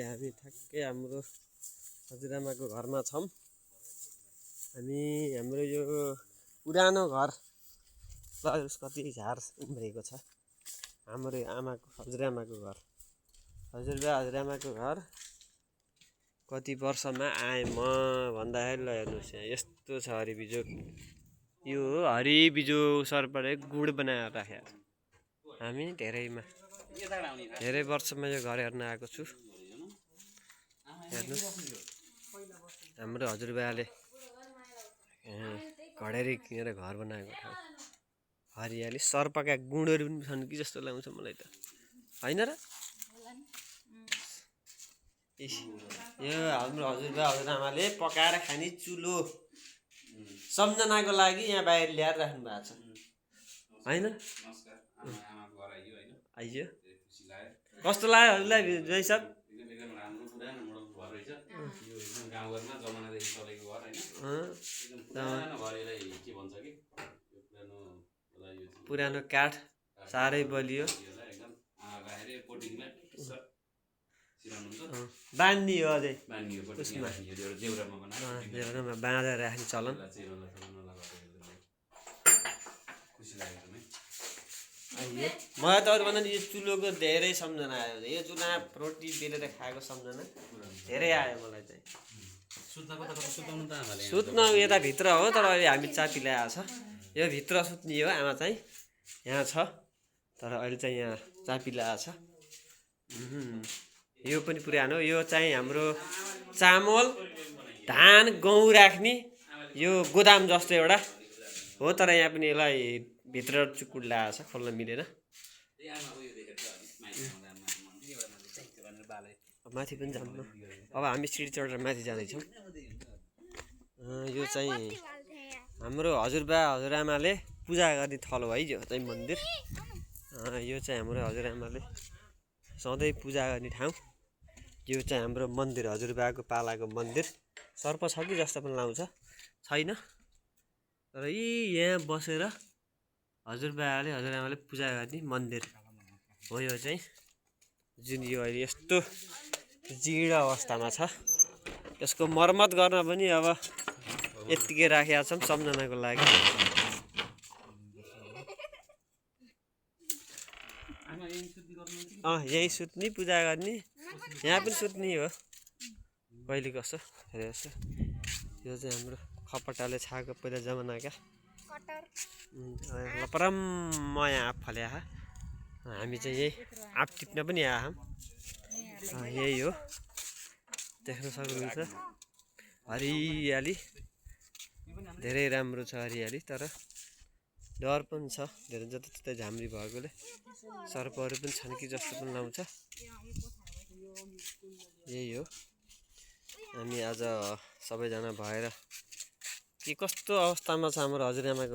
हामी ठ्याक्कै हाम्रो हजुरआमाको घरमा छौँ। हाम्रो यो पुरानो घर कति झार उम्रेको छ। हाम्रो आमाको हजुरआमाको घर, हजुरआमाको घर कति वर्षमा आएँ म भन्दाखेरि ल हेर्नुहोस् यहाँ यस्तो छ हरिबिजोग। यो हरिबिजो सरपरे गुड बनाएर राखेको छ। हामी धेरै वर्षमा यो घर हेर्न आएको छु। हेर्नुहोस् हाम्रो हजुरबाले घडेरी किनेर घर बनाएको ठाउँ। हरियाली सर्पका गुँडहरू पनि छन् कि जस्तो लाग्छ मलाई त, होइन र? यो हाम्रो हजुरबा हजुरआमाले पकाएर खाने चुलो सम्झनाको लागि यहाँ बाहिर ल्याएर राख्नु भएको छ, होइन? आइयो कस्तो लाग्यो हजुरलाई जय सब? पुरानो काठ साह्रै बलियो बाँधियो अझै उसमा जेउरामा बाँधेर राख्ने चलन। मलाई त अरूभन्दा नि यो चुलोको धेरै सम्झना आयो। यो चुलोमा रोटी बेलेर खाएको सम्झना धेरै आयो मलाई चाहिँ। सुत्न यता भित्र हो, तर अहिले हामी चापी ल्याएको छ। यो भित्र सुत्ने हो आमा चाहिँ, यहाँ छ, तर अहिले चाहिँ यहाँ चापी ल्याएको छ। यो पनि पुरानो, यो चाहिँ हाम्रो चामल धान गहुँ राख्ने यो गोदाम जस्तो एउटा हो, तर यहाँ पनि यसलाई भित्र चुकुड ल्याएको छ खोल्न मिलेन। माथि पनि जान्न, अब हामी सिडी चढेर माथि जाँदैछौँ। यो चाहिँ हाम्रो हजुरबा हजुरआमाले पूजा गर्ने थलो है, यो चाहिँ मन्दिर। यो चाहिँ हाम्रो हजुरआमाले सधैँ पूजा गर्ने ठाउँ। यो चाहिँ हाम्रो मन्दिर, हजुरबाको पालाको मन्दिर। सर्प छ कि जस्तो पनि लाउँछ, छैन, तर यहाँ बसेर हजुरबाले हजुरआमाले पूजा गर्ने मन्दिर हो यो चाहिँ, जुन यो अहिले यस्तो जीर्ण अवस्थामा छ। यसको मर्मत गर्न पनि अब यत्तिकै राखेका छौँ सम्झनाको लागि। यहीँ सुत्ने, पूजा गर्ने, यहाँ पनि सुत्ने हो कहिले कसो हेरेको। यो चाहिँ हाम्रो खपटाले छाएको पहिला जमानाका लपरम्म यहाँ आँप फल्या। हामी चाहिँ यही आँप टिप्न पनि आएछौँ। यही हो, देख्न सक्नुहुन्छ हरियाली धेरै राम्रो छ हरियाली, तर डर पनि छ धेरै, जताततै झाम्री भएकोले सर्पहरू पनि छन् कि जस्तो पनि लाउँछ। यही हो, हामी आज सबैजना भएर के कस्तो अवस्थामा छ हाम्रो हजुरआमाको